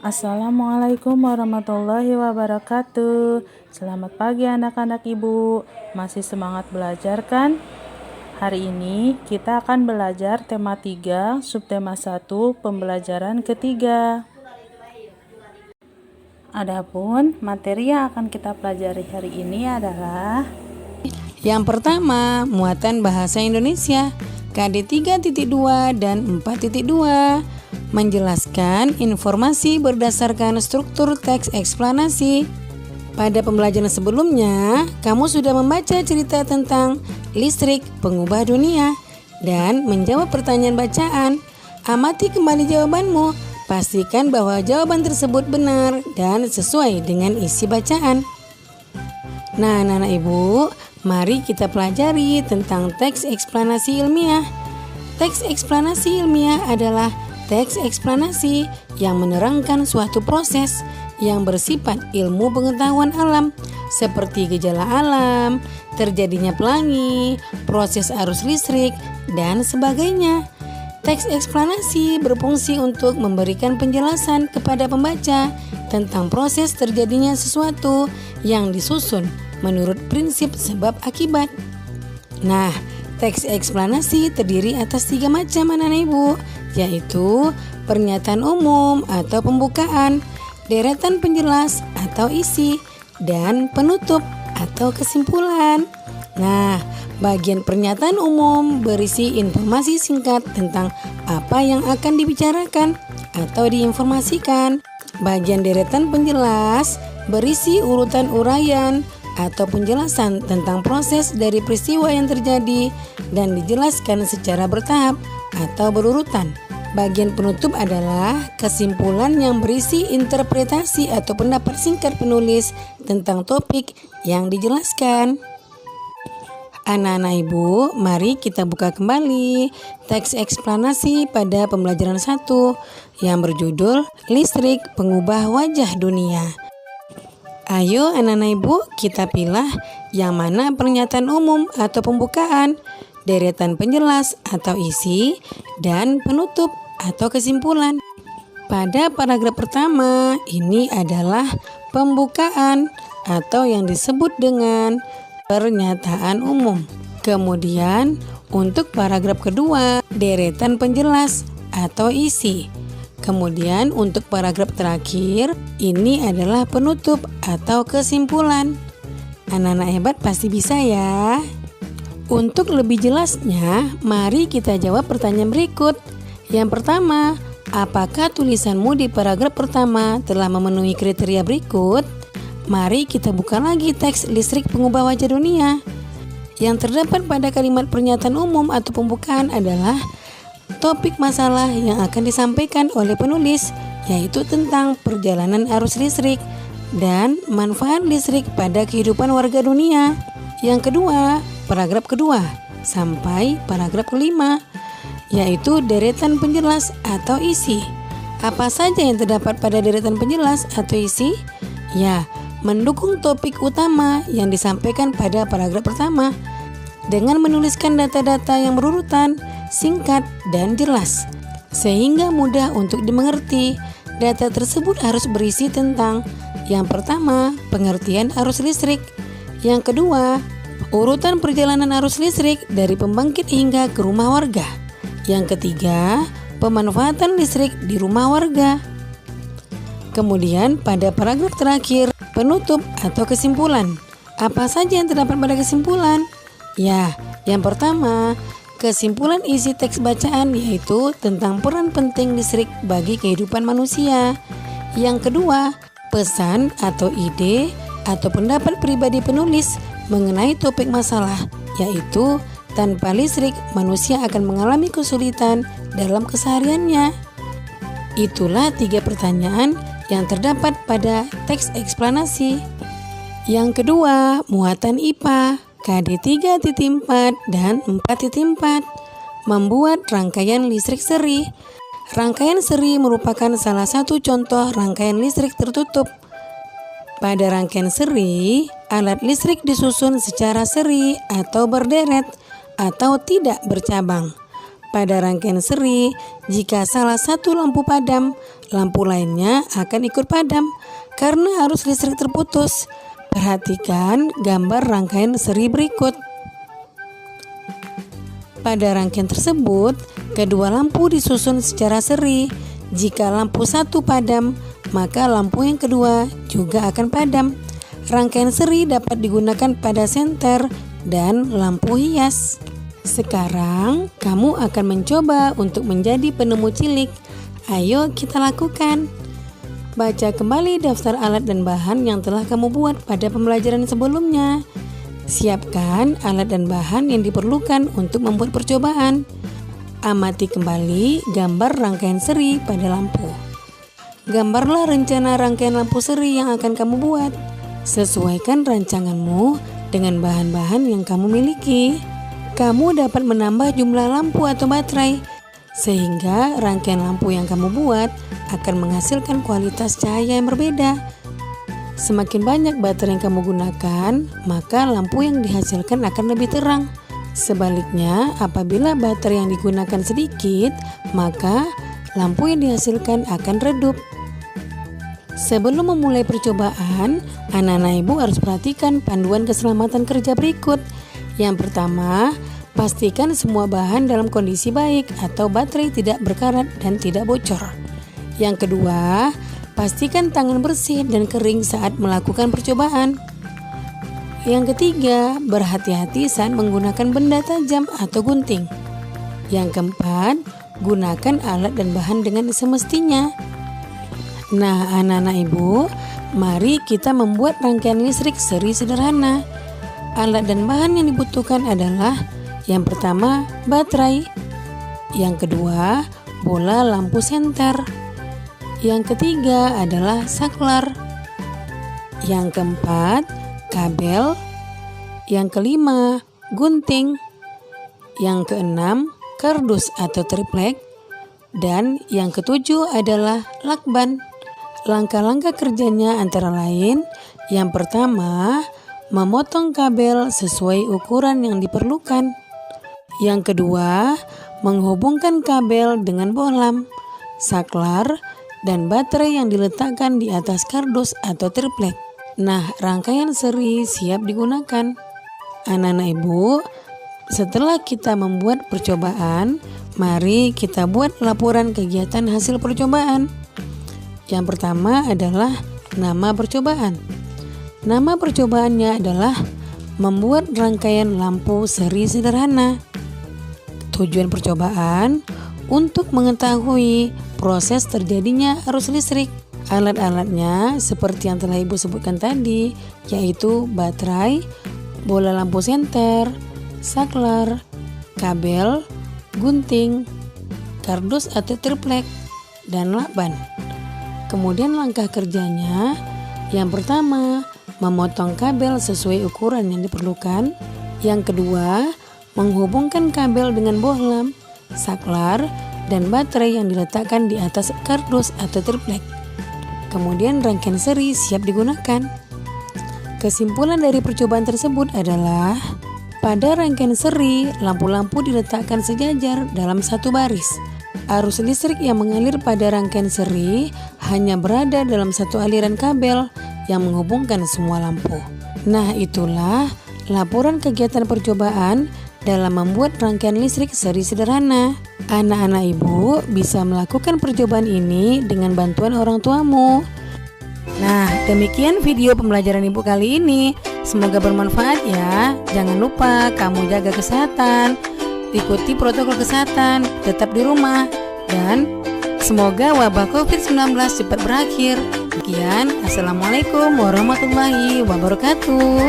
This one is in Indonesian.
Assalamualaikum warahmatullahi wabarakatuh. Selamat pagi anak-anak ibu. Masih semangat belajar kan? Hari ini kita akan belajar tema 3, subtema 1, pembelajaran ketiga. Adapun materi yang akan kita pelajari hari ini adalah yang pertama, muatan bahasa Indonesia KD 3.2 dan 4.2 menjelaskan informasi berdasarkan struktur teks eksplanasi. Pada pembelajaran sebelumnya, kamu sudah membaca cerita tentang listrik pengubah dunia dan menjawab pertanyaan bacaan. Amati kembali jawabanmu. Pastikan bahwa jawaban tersebut benar dan sesuai dengan isi bacaan. Nah, anak-anak ibu, mari kita pelajari tentang teks eksplanasi ilmiah. Teks eksplanasi ilmiah adalah teks eksplanasi yang menerangkan suatu proses yang bersifat ilmu pengetahuan alam, seperti gejala alam, terjadinya pelangi, proses arus listrik, dan sebagainya. Teks eksplanasi berfungsi untuk memberikan penjelasan kepada pembaca tentang proses terjadinya sesuatu yang disusun menurut prinsip sebab akibat. Nah, teks eksplanasi terdiri atas 3 macam anak-anak ibu, yaitu pernyataan umum atau pembukaan, deretan penjelas atau isi, dan penutup atau kesimpulan. Nah, bagian pernyataan umum berisi informasi singkat tentang apa yang akan dibicarakan atau diinformasikan. Bagian deretan penjelas berisi urutan uraian atau penjelasan tentang proses dari peristiwa yang terjadi dan dijelaskan secara bertahap atau berurutan. Bagian penutup adalah kesimpulan yang berisi interpretasi atau pendapat singkat penulis tentang topik yang dijelaskan. Anak-anak ibu, mari kita buka kembali teks eksplanasi pada pembelajaran 1 yang berjudul Listrik Pengubah Wajah Dunia. Ayo anak-anak ibu, kita pilih yang mana pernyataan umum atau pembukaan, deretan penjelas atau isi, dan penutup atau kesimpulan. Pada paragraf pertama, ini adalah pembukaan atau yang disebut dengan pernyataan umum. Kemudian untuk paragraf kedua, deretan penjelas atau isi. Kemudian untuk paragraf terakhir, ini adalah penutup atau kesimpulan. Anak-anak hebat pasti bisa ya. Untuk lebih jelasnya, mari kita jawab pertanyaan berikut. Yang pertama, apakah tulisanmu di paragraf pertama telah memenuhi kriteria berikut? Mari kita buka lagi teks listrik pengubah wajah dunia. Yang terdapat pada kalimat pernyataan umum atau pembukaan adalah topik masalah yang akan disampaikan oleh penulis, yaitu tentang perjalanan arus listrik dan manfaat listrik pada kehidupan warga dunia. Yang kedua, paragraf kedua sampai paragraf kelima, yaitu deretan penjelas atau isi. Apa saja yang terdapat pada deretan penjelas atau isi? Ya, mendukung topik utama yang disampaikan pada paragraf pertama dengan menuliskan data-data yang berurutan, singkat, dan jelas, sehingga mudah untuk dimengerti. Data tersebut harus berisi tentang yang pertama, pengertian arus listrik. Yang kedua, urutan perjalanan arus listrik dari pembangkit hingga ke rumah warga. Yang ketiga, pemanfaatan listrik di rumah warga. Kemudian pada paragraf terakhir, penutup atau kesimpulan. Apa saja yang terdapat pada kesimpulan? Ya, yang pertama, kesimpulan isi teks bacaan yaitu tentang peran penting listrik bagi kehidupan manusia. Yang kedua, pesan atau ide atau pendapat pribadi penulis mengenai topik masalah, yaitu tanpa listrik manusia akan mengalami kesulitan dalam kesehariannya. Itulah 3 pertanyaan yang terdapat pada teks eksplanasi. Yang kedua, muatan IPA KD 3.4 dan 4.4 membuat rangkaian listrik seri. Rangkaian seri merupakan salah satu contoh rangkaian listrik tertutup. Pada rangkaian seri, alat listrik disusun secara seri atau berderet atau tidak bercabang. Pada rangkaian seri, jika salah satu lampu padam, lampu lainnya akan ikut padam karena arus listrik terputus. Perhatikan gambar rangkaian seri berikut. Pada rangkaian tersebut, kedua lampu disusun secara seri. Jika lampu satu padam, maka lampu yang kedua juga akan padam. Rangkaian seri dapat digunakan pada senter dan lampu hias. Sekarang kamu akan mencoba untuk menjadi penemu cilik. Ayo kita lakukan. Baca kembali daftar alat dan bahan yang telah kamu buat pada pembelajaran sebelumnya. Siapkan alat dan bahan yang diperlukan untuk membuat percobaan. Amati kembali gambar rangkaian seri pada lampu. Gambarlah rencana rangkaian lampu seri yang akan kamu buat. Sesuaikan rancanganmu dengan bahan-bahan yang kamu miliki. Kamu dapat menambah jumlah lampu atau baterai, sehingga rangkaian lampu yang kamu buat akan menghasilkan kualitas cahaya yang berbeda. Semakin banyak baterai yang kamu gunakan, maka lampu yang dihasilkan akan lebih terang. Sebaliknya, apabila baterai yang digunakan sedikit, maka lampu yang dihasilkan akan redup. Sebelum memulai percobaan, anak-anak ibu harus perhatikan panduan keselamatan kerja berikut. Yang pertama, pastikan semua bahan dalam kondisi baik atau baterai tidak berkarat dan tidak bocor. Yang kedua, pastikan tangan bersih dan kering saat melakukan percobaan. Yang ketiga, berhati-hati saat menggunakan benda tajam atau gunting. Yang keempat, gunakan alat dan bahan dengan semestinya. Nah, anak-anak ibu, mari kita membuat rangkaian listrik seri sederhana. Alat dan bahan yang dibutuhkan adalah yang pertama, baterai. Yang kedua, bola lampu senter. Yang ketiga adalah saklar. Yang keempat, kabel. Yang kelima, gunting. Yang keenam, kardus atau triplek. Dan yang ketujuh adalah lakban. Langkah-langkah kerjanya antara lain, yang pertama, memotong kabel sesuai ukuran yang diperlukan. Yang kedua, menghubungkan kabel dengan bohlam, saklar, dan baterai yang diletakkan di atas kardus atau triplek. Nah, rangkaian seri siap digunakan. Anak-anak ibu, setelah kita membuat percobaan, mari kita buat laporan kegiatan hasil percobaan. Yang pertama adalah nama percobaan. Nama percobaannya adalah membuat rangkaian lampu seri sederhana. Tujuan percobaan untuk mengetahui proses terjadinya arus listrik. Alat-alatnya seperti yang telah ibu sebutkan tadi, yaitu baterai, bola lampu senter, saklar, kabel, gunting, kardus atau triplek, dan lakban. Kemudian langkah kerjanya, yang pertama, memotong kabel sesuai ukuran yang diperlukan. Yang kedua, menghubungkan kabel dengan bohlam, saklar, dan baterai yang diletakkan di atas kardus atau triplek. Kemudian rangkaian seri siap digunakan. Kesimpulan dari percobaan tersebut adalah pada rangkaian seri, lampu-lampu diletakkan sejajar dalam satu baris. Arus listrik yang mengalir pada rangkaian seri hanya berada dalam satu aliran kabel yang menghubungkan semua lampu. Nah, itulah laporan kegiatan percobaan dalam membuat rangkaian listrik seri sederhana. Anak-anak ibu bisa melakukan percobaan ini dengan bantuan orang tuamu. Nah, demikian video pembelajaran ibu kali ini. Semoga bermanfaat ya. Jangan lupa kamu jaga kesehatan, ikuti protokol kesehatan, tetap di rumah, dan semoga wabah COVID-19 cepat berakhir. Sekian, Assalamualaikum warahmatullahi wabarakatuh.